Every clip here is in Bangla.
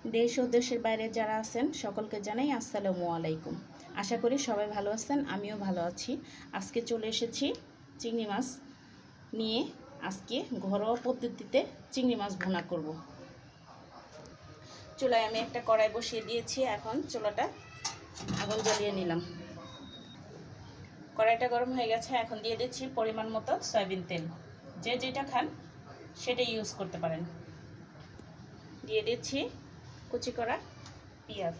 দেশ ও দেশের বাইরে যারা আছেন সকলকে জানাই আসসালামু আলাইকুম। আশা করি সবাই ভালো আছেন, আমিও ভালো আছি। আজকে চলে এসেছি চিংড়ি মাছ নিয়ে। আজকে ঘরোয়া পদ্ধতিতে চিংড়ি মাছ ভুনা করব। চুলায় আমি একটা কড়াই বসিয়ে দিয়েছি। এখন চুলাটা আগুন জ্বালিয়ে নিলাম। কড়াইটা গরম হয়ে গেছে। এখন দিয়ে দিচ্ছি পরিমাণ মতো সয়াবিন তেল। যে যেটা খান সেটা ইউজ করতে পারেন। দিয়ে দিচ্ছি কুচি করা পেঁয়াজ।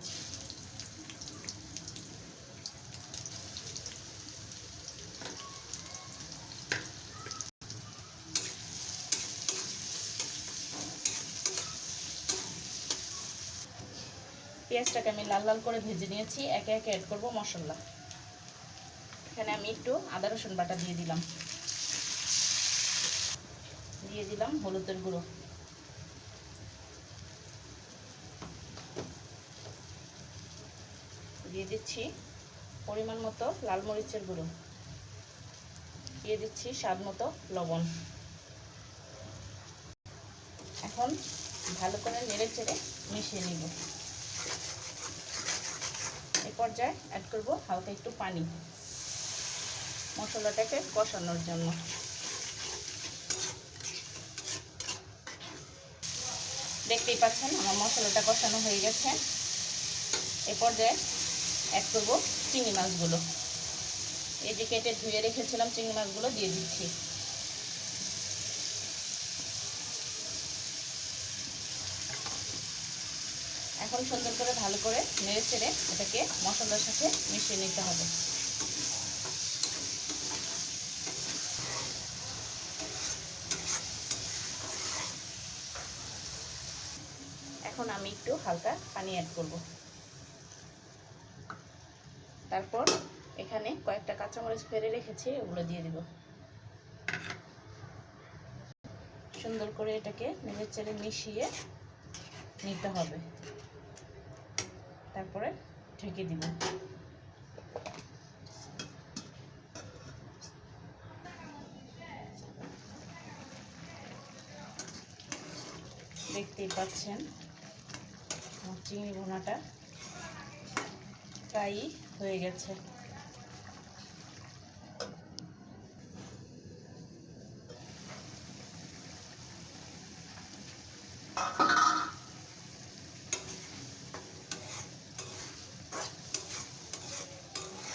পেঁয়াজটাকে আমি লাল লাল করে ভেজে নিয়েছি। একে একে অ্যাড করব মশলা। এখানে আমি একটু আদা রসুন বাটা দিয়ে দিলাম। দিয়ে দিলাম হলুদের গুঁড়ো। দিয়ে দিচ্ছি পরিমাণ মতো লাল মরিচের গুঁড়ো। দিয়ে দিচ্ছি স্বাদ মতো লবণ। এখন ভালো করে নেড়ে চেড়ে মিশিয়ে নিব। এই পর্যায়ে অ্যাড করব হালকা একটু পানি মশলাটাকে কষানোর জন্য। দেখতেই পাচ্ছেন আমার মশলাটা কষানো হয়ে গেছে। এই পর্যায়ে অ্যাড করব চিংড়ি মাছগুলো। এই যে কেটে ধুয়ে রেখেছিলাম চিংড়ি মাছগুলো দিয়ে দিচ্ছি। এখন সুন্দর করে ভালো করে নেড়ে চেড়ে এটাকে মশলার সাথে মিশিয়ে নিতে হবে। এখন আমি একটু হালকা পানি অ্যাড করব। তারপর এখানে কয়েকটা কাঁচামরিচ ফেলে রেখেছি, ওগুলো দিয়ে দিব। সুন্দর করে এটাকে নেড়ে চেড়ে মিশিয়ে নিতে হবে। তারপরে ঢেকে দিব। দেখতেই পাচ্ছেন আমার চিংড়ি ভুনাটা প্রায় হয়ে গেছে।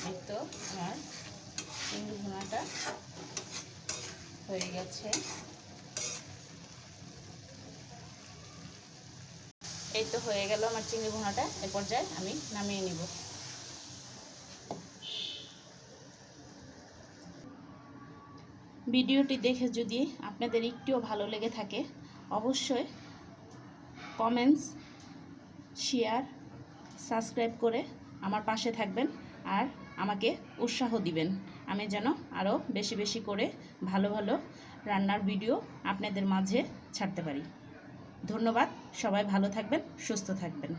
এই তো আমার চিংড়ি ভুনাটা হয়ে গেছে। এই তো হয়ে গেল আমার চিংড়ি ভুনাটা। এ পর্যায়ে আমি নামিয়ে নিব। ভিডিওটি দেখে যদি আপনাদের একটুও ভালো লেগে থাকে অবশ্যই কমেন্টস, শেয়ার, সাবস্ক্রাইব করে আমার পাশে থাকবেন আর আমাকে উৎসাহ দিবেন। আমি যেন আরও বেশি বেশি করে ভালো ভালো রান্নার ভিডিও আপনাদের মাঝে ছাড়তে পারি। ধন্যবাদ। সবাই ভালো থাকবেন, সুস্থ থাকবেন।